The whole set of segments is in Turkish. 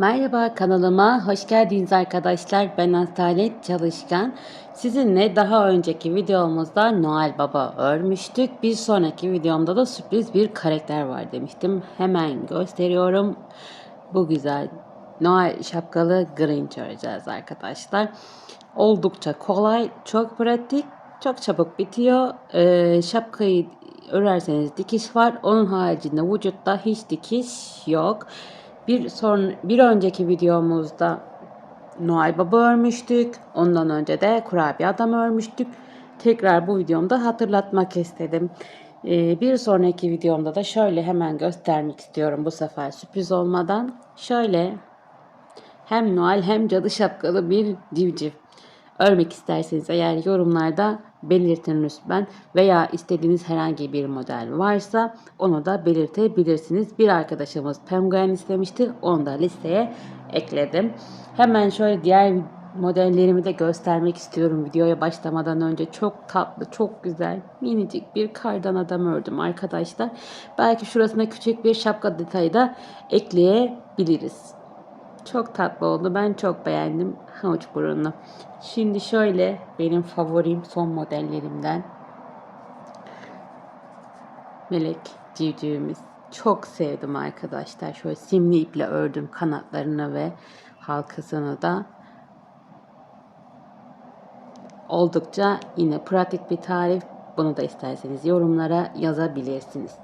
Merhaba kanalıma hoş geldiniz arkadaşlar. Ben Asalet Çalışkan. Sizinle daha önceki videomuzda Noel Baba örmüştük. Bir sonraki videomda da sürpriz bir karakter var demiştim. Hemen gösteriyorum. Bu güzel Noel şapkalı Grinch öreceğiz arkadaşlar. Oldukça kolay, çok pratik, çok çabuk bitiyor. Şapkayı örerseniz dikiş var. Onun haricinde vücutta hiç dikiş yok. Bir önceki videomuzda Noel Baba örmüştük. Ondan önce de kurabiye adam örmüştük. Tekrar bu videomda hatırlatmak istedim. Bir sonraki videomda da şöyle hemen göstermek istiyorum bu sefer sürpriz olmadan. Şöyle hem Noel hem cadı şapkalı bir civciv örmek isterseniz eğer yorumlarda belirtin lütfen veya istediğiniz herhangi bir model varsa onu da belirtebilirsiniz. Bir arkadaşımız penguen istemişti. Onu da listeye ekledim. Hemen şöyle diğer modellerimi de göstermek istiyorum videoya başlamadan önce. Çok tatlı, çok güzel, minicik bir kardan adam ördüm arkadaşlar. Belki şurasına küçük bir şapka detayı da ekleyebiliriz. Çok tatlı oldu. Ben çok beğendim. Havuç burunlu. Şimdi şöyle benim favorim son modellerimden. Melek civcivimiz. Çok sevdim arkadaşlar. Şöyle simli iple ördüm kanatlarını ve halkasını da. Oldukça yine pratik bir tarif. Bunu da isterseniz yorumlara yazabilirsiniz.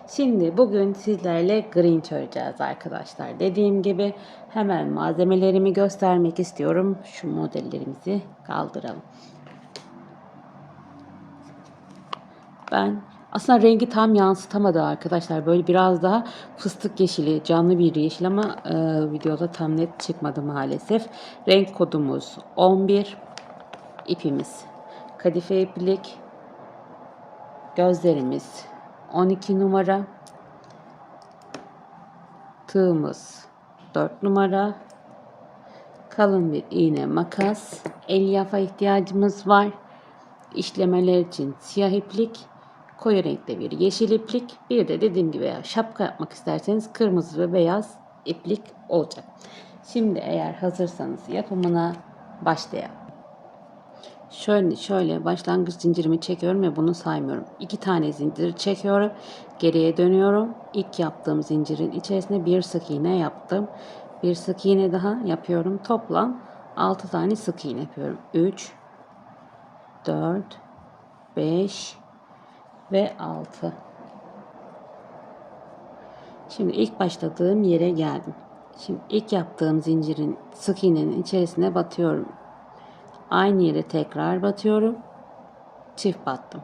Şimdi bugün sizlerle Grinch öreceğiz arkadaşlar. Dediğim gibi hemen malzemelerimi göstermek istiyorum. Şu modellerimizi kaldıralım. Ben aslında rengi tam yansıtamadı arkadaşlar. Böyle biraz daha fıstık yeşili, canlı bir yeşil ama videoda tam net çıkmadı maalesef. Renk kodumuz 11. İpimiz kadife iplik, gözlerimiz 12 numara, tığımız 4 numara, kalın bir iğne makas, elyaf'a ihtiyacımız var. İşlemeler için siyah iplik, koyu renkte bir yeşil iplik, bir de dediğim gibi şapka yapmak isterseniz kırmızı ve beyaz iplik olacak. Şimdi eğer hazırsanız yapımına başlayalım. Şöyle başlangıç zincirimi çekiyorum ve bunu saymıyorum. 2 tane zincir çekiyorum. Geriye dönüyorum. İlk yaptığım zincirin içerisine bir sık iğne yaptım. Bir sık iğne daha yapıyorum. Toplam 6 tane sık iğne yapıyorum. 3, 4, 5 ve 6. Şimdi ilk başladığım yere geldim. Şimdi ilk yaptığım zincirin sık iğnenin içerisine batıyorum. Aynı yere tekrar batıyorum. Çift battım.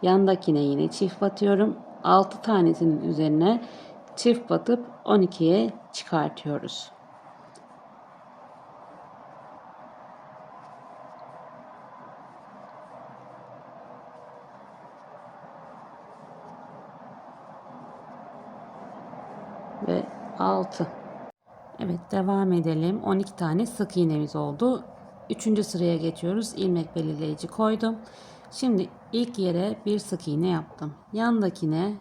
Yandakine yine çift batıyorum. 6 tanesinin üzerine çift batıp 12'ye çıkartıyoruz. Ve 6. Evet, devam edelim. 12 tane sık iğnemiz oldu. 3. sıraya geçiyoruz. İlmek belirleyici koydum. Şimdi ilk yere bir sık iğne yaptım. Yandakine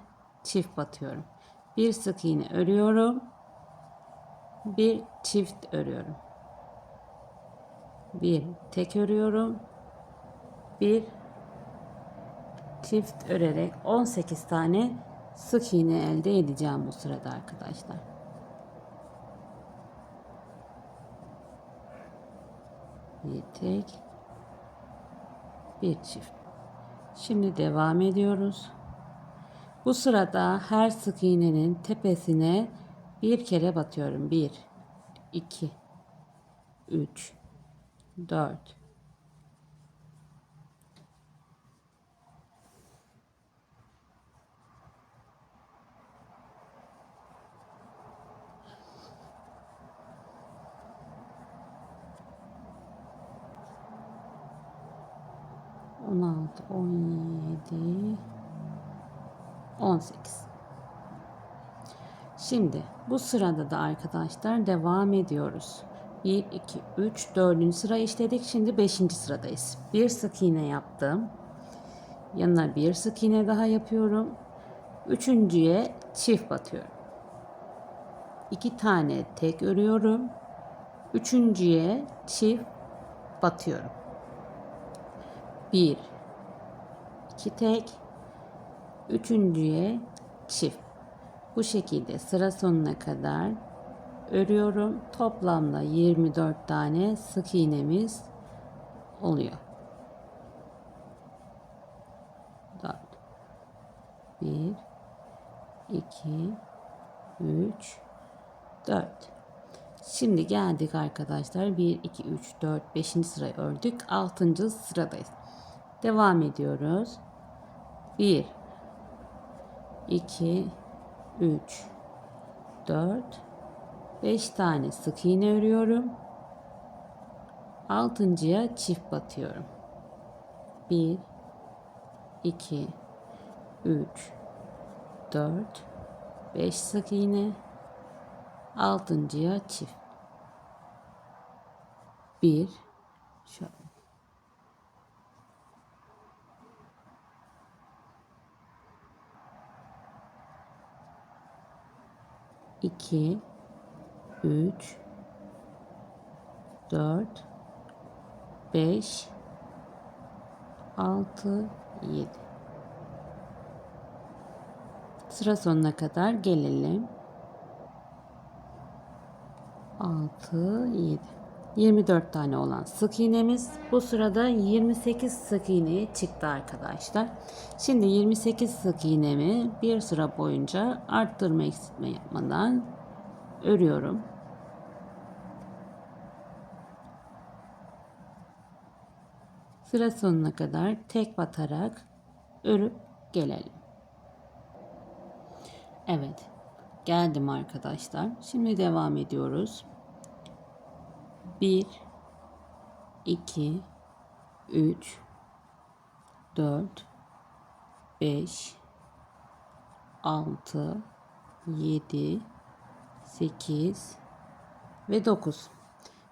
çift batıyorum. Bir sık iğne örüyorum. Bir çift örüyorum. Bir tek örüyorum. Bir çift örerek 18 tane sık iğne elde edeceğim bu sırada arkadaşlar. Bir tek, bir çift. Şimdi devam ediyoruz. Bu sırada her sık iğnenin tepesine bir kere batıyorum. 1, 2, 3, 4, 16, 17, 18. Şimdi bu sırada da arkadaşlar devam ediyoruz. 1, 2, 3, 4. sıra işledik. Şimdi 5. sıradayız. Bir sık iğne yaptım. Yanına bir sık iğne daha yapıyorum. Üçüncüye çift batıyorum. 2 tane tek örüyorum. Üçüncüye çift batıyorum. 1 2 tek, üçüncüye çift. Bu şekilde sıra sonuna kadar örüyorum. Toplamda 24 tane sık iğnemiz oluyor. 4 1 2 3 4. Şimdi geldik arkadaşlar. 1 2 3 4 5. sırayı ördük. 6. sıradayız. Devam ediyoruz. 1 2 3 4 5 tane sık iğne örüyorum. 6.'ya çift batıyorum. 1 2 3 4 5 sık iğne. 6.'ya çift. 1 şöyle 2 3 4 5 6 7. Sıra sonuna kadar gelelim. 6 7. 24 tane olan sık iğnemiz bu sırada 28 sık iğneye çıktı arkadaşlar. Şimdi 28 sık iğnemi bir sıra boyunca arttırma eksiltme yapmadan örüyorum. Sıra sonuna kadar tek batarak örüp gelelim. Evet, geldim arkadaşlar. Şimdi devam ediyoruz. 1 2 3 4 5 6 7 8 ve 9.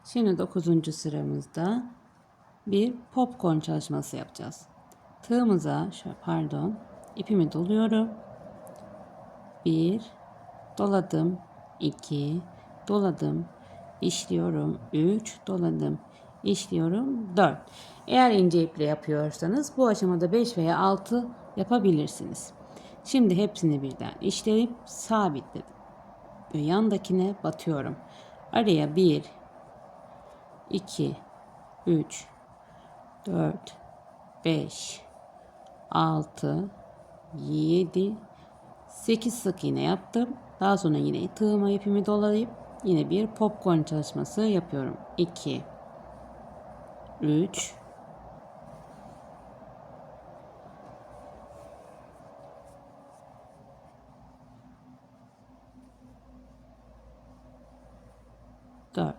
Şimdi 9. sıramızda bir popcorn çalışması yapacağız. Tığımıza ipimi doluyorum. 1 doladım, 2 doladım, işliyorum, 3 doladım, işliyorum, 4. Eğer ince iple yapıyorsanız bu aşamada 5 veya 6 yapabilirsiniz. Şimdi hepsini birden işleyip sabitledim. Ve yandakine batıyorum. Araya 1 2 3 4 5 6 7 8 sık iğne yaptım. Daha sonra yine tığıma ipimi dolayıp yine bir popcorn çalışması yapıyorum. 2 3 4.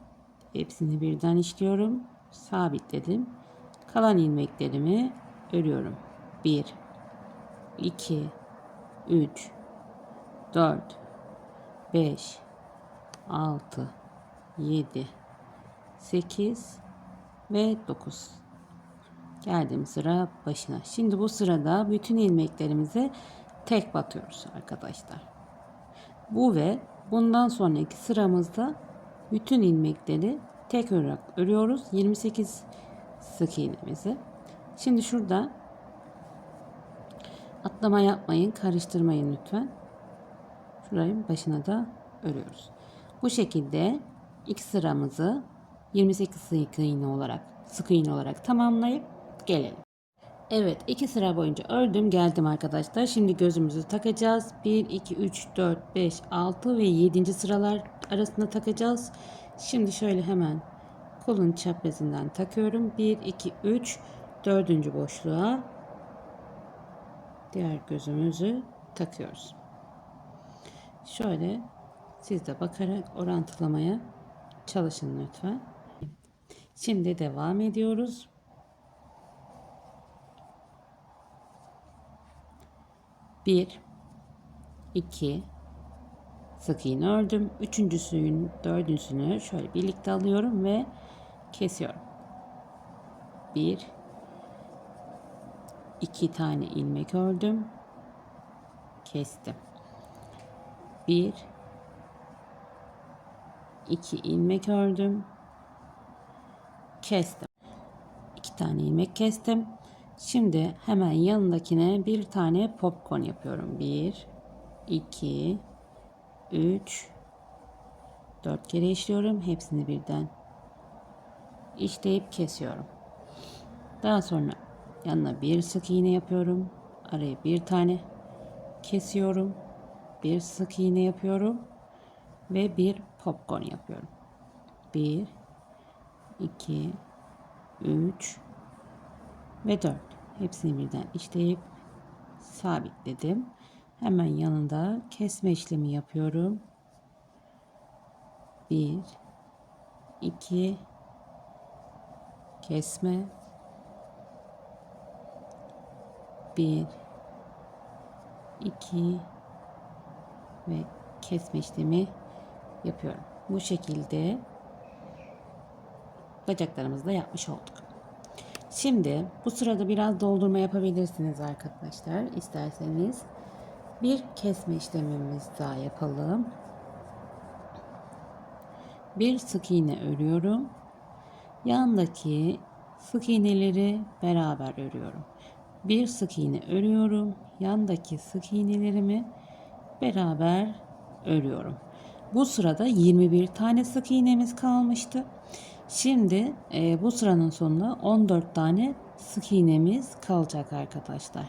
Hepsini birden işliyorum. Sabitledim. Kalan ilmeklerimi örüyorum. 1 2 3 4 5 6 7 8 ve 9. Geldim sıra başına. Şimdi bu sırada bütün ilmeklerimize tek batıyoruz arkadaşlar. Bu ve bundan sonraki sıramızda bütün ilmekleri tek olarak örüyoruz. 28 sık iğnemizi. Şimdi şurada atlama yapmayın, karıştırmayın lütfen. Şurayın başına da örüyoruz. Bu şekilde ilk sıramızı 28 sık iğne olarak tamamlayıp gelelim. Evet, 2 sıra boyunca ördüm geldim arkadaşlar. Şimdi gözümüzü takacağız. 1 2 3 4 5 6 ve 7. sıralar arasında takacağız. Şimdi şöyle hemen kolun çaprezinden takıyorum. 1 2 3 4. boşluğa diğer gözümüzü takıyoruz. Şöyle siz de bakarak orantılamaya çalışın lütfen. Şimdi devam ediyoruz. 1 2 sık iğne ördüm. Üçüncüsünün dördüncüsünü şöyle birlikte alıyorum ve kesiyorum. 1 2 tane ilmek ördüm. Kestim. 1 2 ilmek ördüm. kestim. 2 tane ilmek kestim. Şimdi hemen yanındakine bir tane popcorn yapıyorum. 1, 2, 3, 4 kere işliyorum. Hepsini birden işleyip kesiyorum. Daha sonra yanına bir sık iğne yapıyorum. Araya bir tane kesiyorum. Bir sık iğne yapıyorum ve bir popcorn yapıyorum. 1, 2, 3 ve 4. Hepsini birden işleyip sabitledim. Hemen yanında kesme işlemi yapıyorum. 1, 2, kesme, 1, 2 ve kesme işlemi yapıyorum. Bu şekilde bacaklarımızı da yapmış olduk. Şimdi bu sırada biraz doldurma yapabilirsiniz arkadaşlar. İsterseniz bir kesme işlemimiz daha yapalım. Bir sık iğne örüyorum. Yandaki sık iğneleri beraber örüyorum. Bir sık iğne örüyorum. Yandaki sık iğnelerimi beraber örüyorum. Bu sırada 21 tane sık iğnemiz kalmıştı. Şimdi bu sıranın sonunda 14 tane sık iğnemiz kalacak arkadaşlar.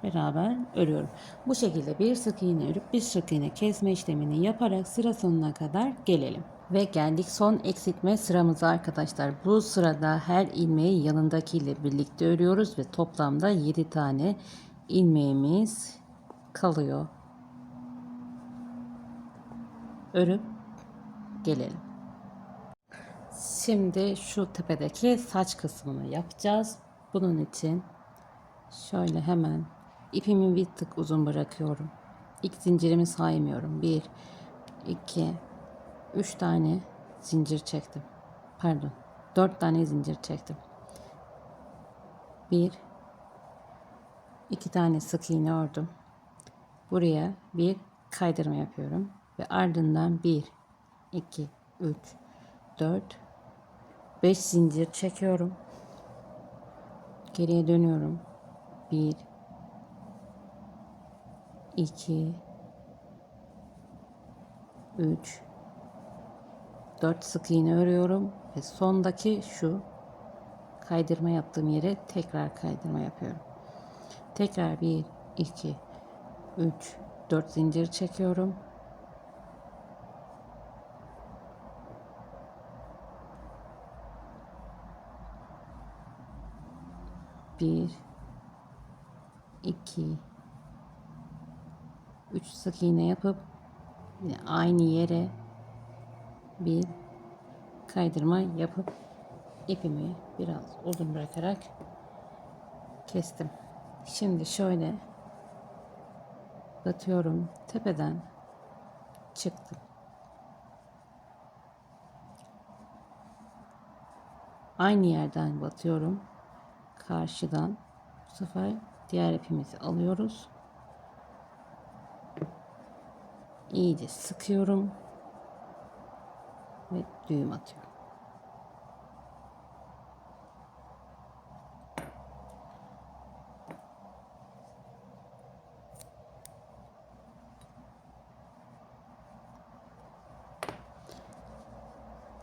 Beraber örüyorum. Bu şekilde bir sık iğne örüp bir sık iğne kesme işlemini yaparak sıra sonuna kadar gelelim. Ve geldik son eksiltme sıramıza arkadaşlar. Bu sırada her ilmeği yanındakiyle birlikte örüyoruz ve toplamda 7 tane ilmeğimiz kalıyor. Örüp gelelim. Şimdi şu tepedeki saç kısmını yapacağız. Bunun için şöyle hemen ipimi bir tık uzun bırakıyorum. İlk zincirimi saymıyorum. 1, 2, 3 tane zincir çektim. Pardon. 4 tane zincir çektim. 1, 2 tane sık iğne ördüm. Buraya bir kaydırma yapıyorum. Ve ardından 1, 2, 3, 4, 5 zincir çekiyorum. Geriye dönüyorum. 1, 2, 3, 4 sık iğne örüyorum ve sondaki şu kaydırma yaptığım yere tekrar kaydırma yapıyorum. Tekrar 1, 2, 3, 4 zincir çekiyorum. Bir, 2, 3 sık iğne yapıp yine aynı yere bir kaydırma yapıp ipimi biraz uzun bırakarak kestim. Şimdi şöyle batıyorum, tepeden çıktım. Aynı yerden batıyorum. Karşıdan bu sefer diğer ipimizi alıyoruz. İyice sıkıyorum ve düğüm atıyorum.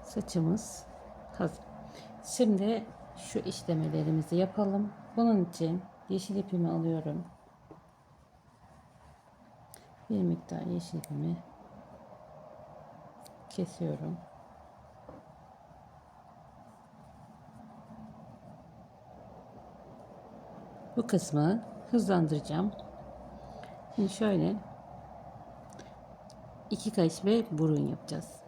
Saçımız hazır. Şimdi şu işlemelerimizi yapalım. Bunun için yeşil ipimi alıyorum. Bir miktar yeşil ipimi kesiyorum. Bu kısmı hızlandıracağım. Şimdi şöyle 2 kaş ve burun yapacağız.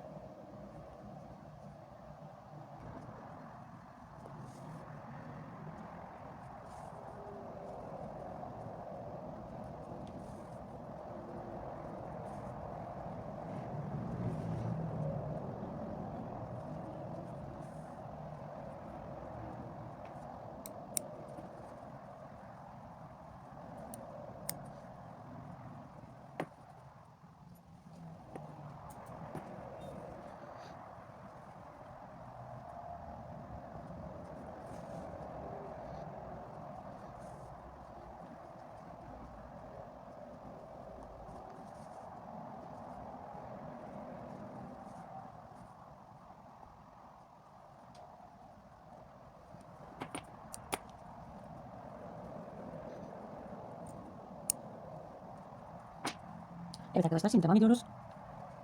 Evet arkadaşlar, şimdi devam ediyoruz.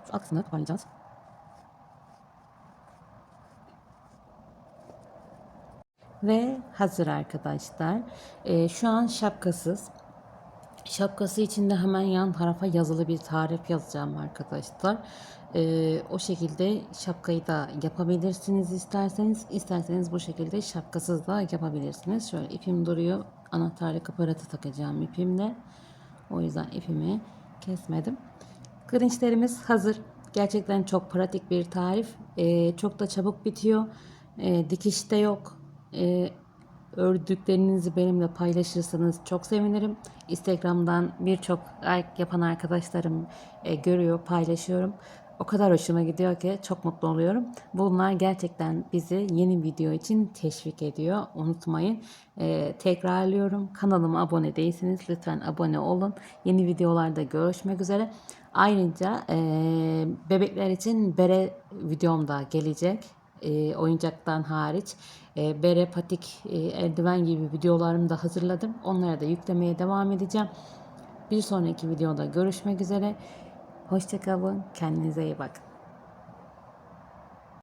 Şu alt kısmını toparlayacağız. Ve hazır arkadaşlar. Şu an şapkasız. Şapkası için de hemen yan tarafa yazılı bir tarif yazacağım arkadaşlar. O şekilde şapkayı da yapabilirsiniz isterseniz. İsterseniz bu şekilde şapkasız da yapabilirsiniz. Şöyle ipim duruyor. Anahtarlık aparatı takacağım ipimle. O yüzden ipimi kesmedim. Grinçlerimiz hazır. Gerçekten çok pratik bir tarif. Çok da çabuk bitiyor. Dikiş de yok. Ördüklerinizi benimle paylaşırsanız çok sevinirim. Instagram'dan birçok like yapan arkadaşlarım görüyor, paylaşıyorum. O kadar hoşuma gidiyor ki çok mutlu oluyorum. Bunlar gerçekten bizi yeni video için teşvik ediyor. Unutmayın. Tekrarlıyorum. Kanalıma abone değilseniz lütfen abone olun. Yeni videolarda görüşmek üzere. Ayrıca bebekler için bere videom da gelecek. Oyuncaktan hariç bere, patik, eldiven gibi videolarımı da hazırladım. Onları da yüklemeye devam edeceğim. Bir sonraki videoda görüşmek üzere. Hoşça kalın. Kendinize iyi bakın.